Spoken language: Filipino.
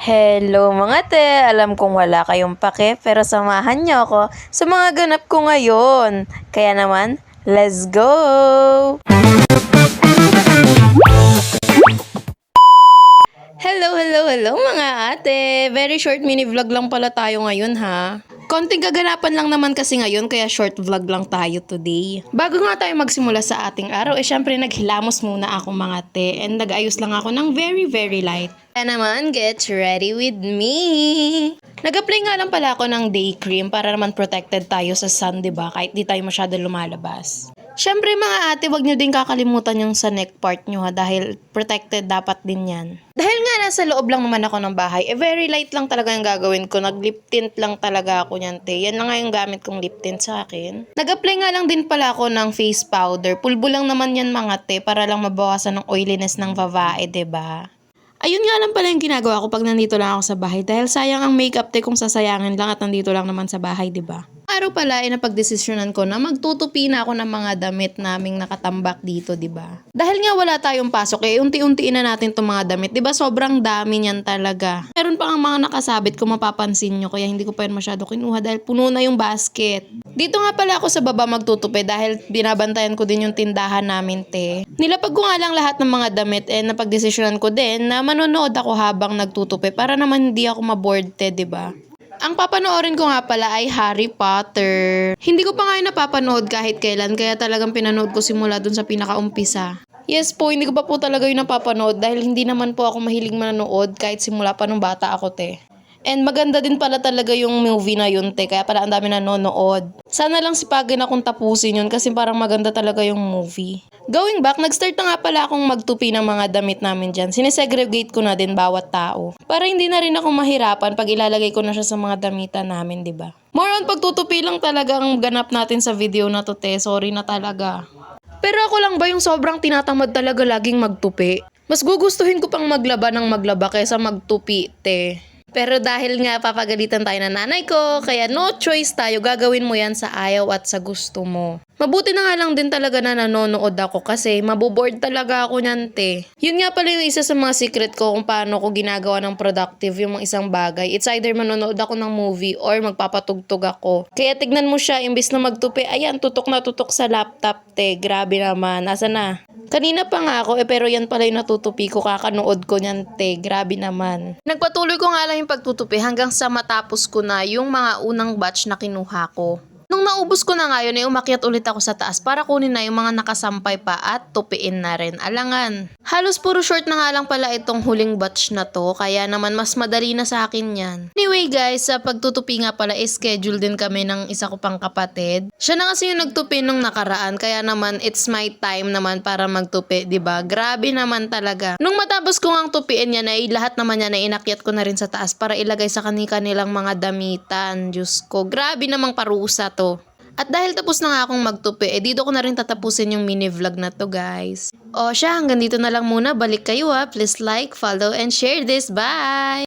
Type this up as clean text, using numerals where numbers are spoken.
Hello mga te! Alam kong wala kayong pake pero samahan niyo ako sa mga ganap ko ngayon. Kaya naman, let's go! Hello mga ate! Very short mini vlog lang pala tayo ngayon ha. Konting kaganapan lang naman kasi ngayon kaya short vlog lang tayo today. Bago nga tayo magsimula sa ating araw, syempre naghilamos muna ako mga te and nag-ayos lang ako ng very light. Kaya naman, get ready with me! Nag-apply nga lang pala ako ng day cream para naman protected tayo sa sun, diba? Kahit di tayo masyado lumalabas. Syempre mga ate, wag nyo din kakalimutan yung sa neck part nyo ha dahil protected dapat din yan. Dahil nga nasa loob lang naman ako ng bahay, very light lang talaga yung gagawin ko. Nag-lip tint lang talaga ako niyan, te. Yan lang nga yung gamit kong lip tint sa akin. Nag-apply nga lang din pala ako ng face powder. Pulbo lang naman yan mga te para lang mabawasan ng oiliness ng babae, diba? Ayun nga lang pala yung ginagawa ko pag nandito lang ako sa bahay dahil sayang ang makeup te kung sasayangin lang at nandito lang naman sa bahay, diba? Araw pala ay napagdesisyonan ko na magtutupi na ako ng mga damit naming nakatambak dito, diba? Dahil nga wala tayong pasok unti-untiin na natin itong mga damit, diba? Sobrang dami niyan talaga. Meron pa nga mga nakasabit kung mapapansin nyo kaya hindi ko pa yun masyado kinuha dahil puno na yung basket. Dito nga pala ako sa baba magtutupi dahil binabantayan ko din yung tindahan namin, te. Nilapag ko nga lang lahat ng mga damit napagdesisyonan ko din na manonood ako habang nagtutupi para naman hindi ako mabored, te, diba? Ang papanoorin ko nga pala ay Harry Potter. Hindi ko pa nga yun napapanood kahit kailan kaya talagang pinanood ko simula dun sa pinakaumpisa. Yes po, hindi ko pa po talaga yun napapanood dahil hindi naman po ako mahilig manonood kahit simula pa nung bata ako, te. And maganda din pala talaga yung movie na yun, te. Kaya pala ang dami nanonood. Sana lang sipagin akong tapusin yun kasi parang maganda talaga yung movie. Going back, nag-start na nga pala akong magtupi ng mga damit namin dyan. Sinesegregate ko na din bawat tao. Para hindi na rin ako mahirapan pag ilalagay ko na siya sa mga damitan namin, diba? More on pagtutupi lang talaga ang ganap natin sa video na to, te. Sorry na talaga. Pero ako lang ba yung sobrang tinatamad talaga laging magtupi? Mas gugustuhin ko pang maglaba ng maglaba kaysa magtupi, te. Pero dahil nga papagalitan tayo ng nanay ko, kaya no choice tayo, gagawin mo yan sa ayaw at sa gusto mo. Mabuti na nga lang din talaga na nanonood ako kasi maboboard talaga ako niyan, te. Yun nga pala yung isa sa mga secret ko kung paano ko ginagawa ng productive yung mga isang bagay. It's either manonood ako ng movie or magpapatugtog ako. Kaya tignan mo siya, imbis na magtupi, ayan, tutok na tutok sa laptop, te. Grabe naman. Asa na? Kanina pa nga ako pero yan pala yung natutupi ko, kakanood ko niyan, te. Grabe naman. Nagpatuloy ko nga lang yung pagtutupi hanggang sa matapos ko na yung mga unang batch na kinuha ko. Nung naubos ko na nga yun, umakyat ulit ako sa taas para kunin na yung mga nakasampay pa at tupiin na rin. Alangan. Halos puro short na nga lang pala itong huling batch na to, kaya naman mas madali na sa akin yan. Anyway guys, sa pagtutupi nga pala, schedule din kami ng isa ko pang kapatid. Siya na kasi yung nagtupi nung nakaraan, kaya naman it's my time naman para magtupi, diba? Grabe naman talaga. Nung matapos ko ngang tupiin yan, ay lahat naman yan ay inakyat ko na rin sa taas para ilagay sa kanilang mga damitan. Diyos ko, grabe namang parusa to. At dahil tapos na nga akong magtupi, dito ko na rin tatapusin yung mini vlog na to, guys. O siya, hanggang dito na lang muna. Balik kayo ha. Please like, follow, and share this. Bye!